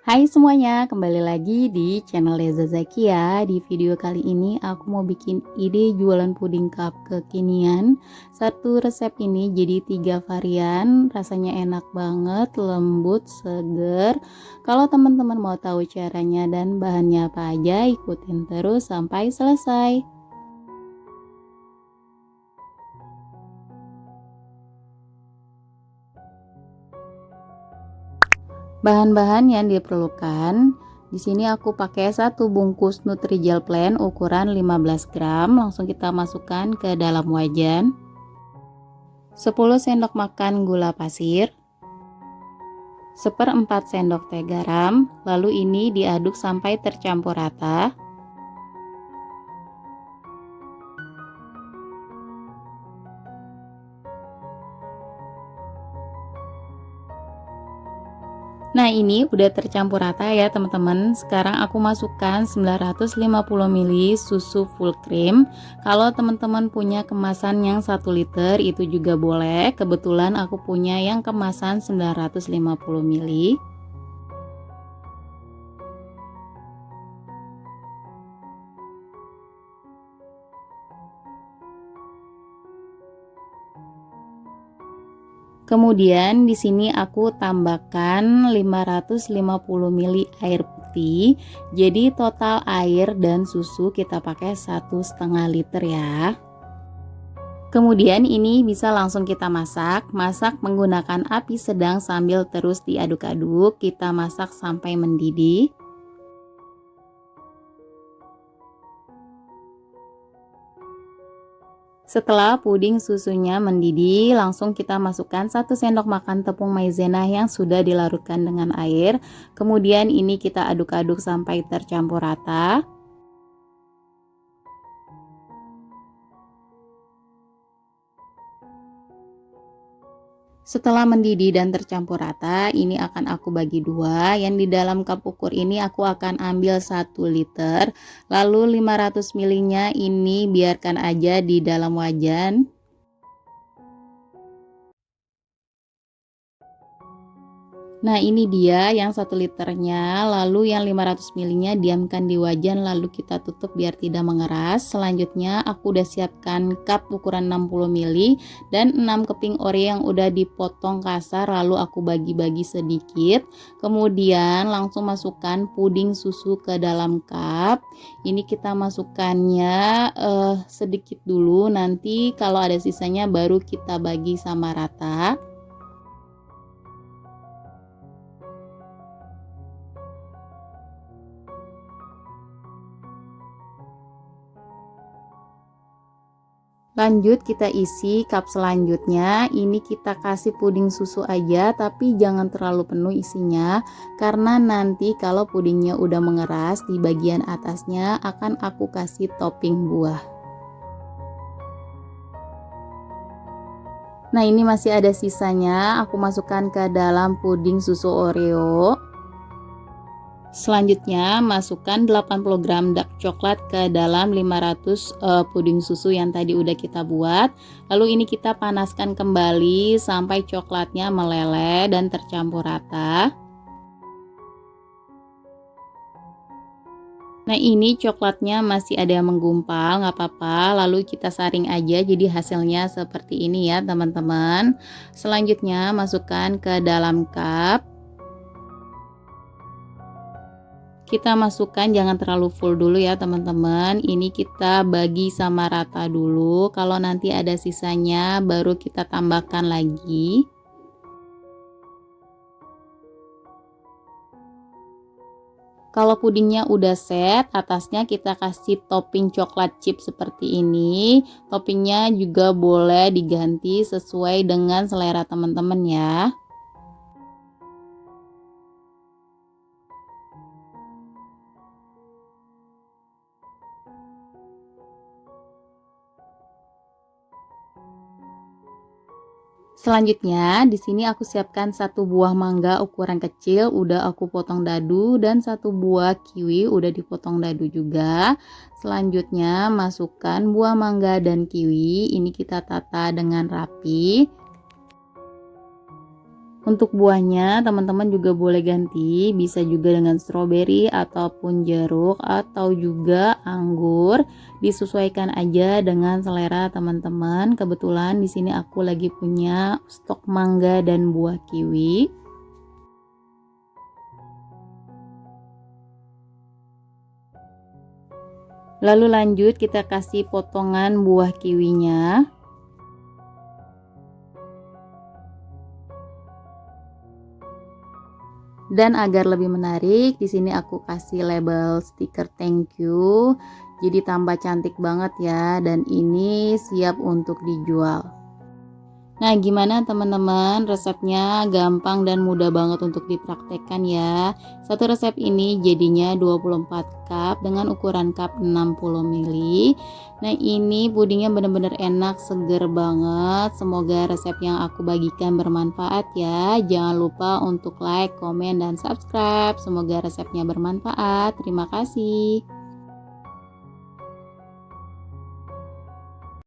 Hai semuanya, kembali lagi di channel Leza Zakia. Di video kali ini aku mau bikin ide jualan puding cup kekinian. Satu resep ini jadi 3 varian, rasanya enak banget, lembut, seger. Kalau teman-teman mau tahu caranya dan bahannya apa aja, ikutin terus sampai selesai. Bahan-bahan yang diperlukan, di sini aku pakai satu bungkus Nutrijel Plain ukuran 15 gram. Langsung kita masukkan ke dalam wajan. 10 sendok makan gula pasir, 1/4 sendok teh garam. Lalu ini diaduk sampai tercampur rata. Nah, ini udah tercampur rata ya teman-teman. Sekarang aku masukkan 950 ml susu full cream. Kalau teman-teman punya kemasan yang 1 liter itu juga boleh. Kebetulan aku punya yang kemasan 950 ml. Kemudian di sini aku tambahkan 550 ml air putih. Jadi total air dan susu kita pakai 1,5 liter ya. Kemudian ini bisa langsung kita masak menggunakan api sedang sambil terus diaduk-aduk. Kita masak sampai mendidih. Setelah puding susunya mendidih, langsung kita masukkan 1 sendok makan tepung maizena yang sudah dilarutkan dengan air. Kemudian ini kita aduk-aduk sampai tercampur rata. Setelah mendidih dan tercampur rata, ini akan aku bagi dua. Yang di dalam cup ukur ini aku akan ambil 1 liter. Lalu 500 ml-nya ini biarkan aja di dalam wajan. Nah, ini dia yang 1 liternya. Lalu yang 500 ml-nya diamkan di wajan, lalu kita tutup biar tidak mengeras. Selanjutnya aku udah siapkan cup ukuran 60 ml dan 6 keping Oreo yang udah dipotong kasar, lalu aku bagi-bagi sedikit. Kemudian langsung masukkan puding susu ke dalam cup. Ini kita masukkannya sedikit dulu, nanti kalau ada sisanya baru kita bagi sama rata. Lanjut kita isi cup selanjutnya. Ini kita kasih puding susu aja, tapi jangan terlalu penuh isinya, karena nanti kalau pudingnya udah mengeras di bagian atasnya akan aku kasih topping buah. Nah, ini masih ada sisanya, aku masukkan ke dalam puding susu Oreo. Selanjutnya masukkan 80 gram dark coklat ke dalam 500 puding susu yang tadi udah kita buat. Lalu ini kita panaskan kembali sampai coklatnya meleleh dan tercampur rata. Nah, ini coklatnya masih ada yang menggumpal, nggak apa-apa. Lalu kita saring aja jadi hasilnya seperti ini ya teman-teman. Selanjutnya masukkan ke dalam cup. Kita masukkan jangan terlalu full dulu ya teman-teman. Ini kita bagi sama rata dulu. Kalau nanti ada sisanya baru kita tambahkan lagi. Kalau pudingnya udah set, atasnya kita kasih topping coklat chip seperti ini. Toppingnya juga boleh diganti sesuai dengan selera teman-teman ya. Selanjutnya, di sini aku siapkan 1 buah mangga ukuran kecil, udah aku potong dadu, dan 1 buah kiwi udah dipotong dadu juga. Selanjutnya, masukkan buah mangga dan kiwi, ini kita tata dengan rapi. Untuk buahnya teman-teman juga boleh ganti, bisa juga dengan stroberi ataupun jeruk atau juga anggur. Disesuaikan aja dengan selera teman-teman. Kebetulan di sini aku lagi punya stok mangga dan buah kiwi. Lalu lanjut kita kasih potongan buah kiwinya. Dan agar lebih menarik, di sini aku kasih label stiker thank you. Jadi tambah cantik banget ya, dan ini siap untuk dijual. Nah, gimana teman-teman? Resepnya gampang dan mudah banget untuk dipraktekkan ya. Satu resep ini jadinya 24 cup dengan ukuran cup 60 ml. Nah, ini pudingnya benar-benar enak, seger banget. Semoga resep yang aku bagikan bermanfaat ya. Jangan lupa untuk like, komen, dan subscribe. Semoga resepnya bermanfaat. Terima kasih.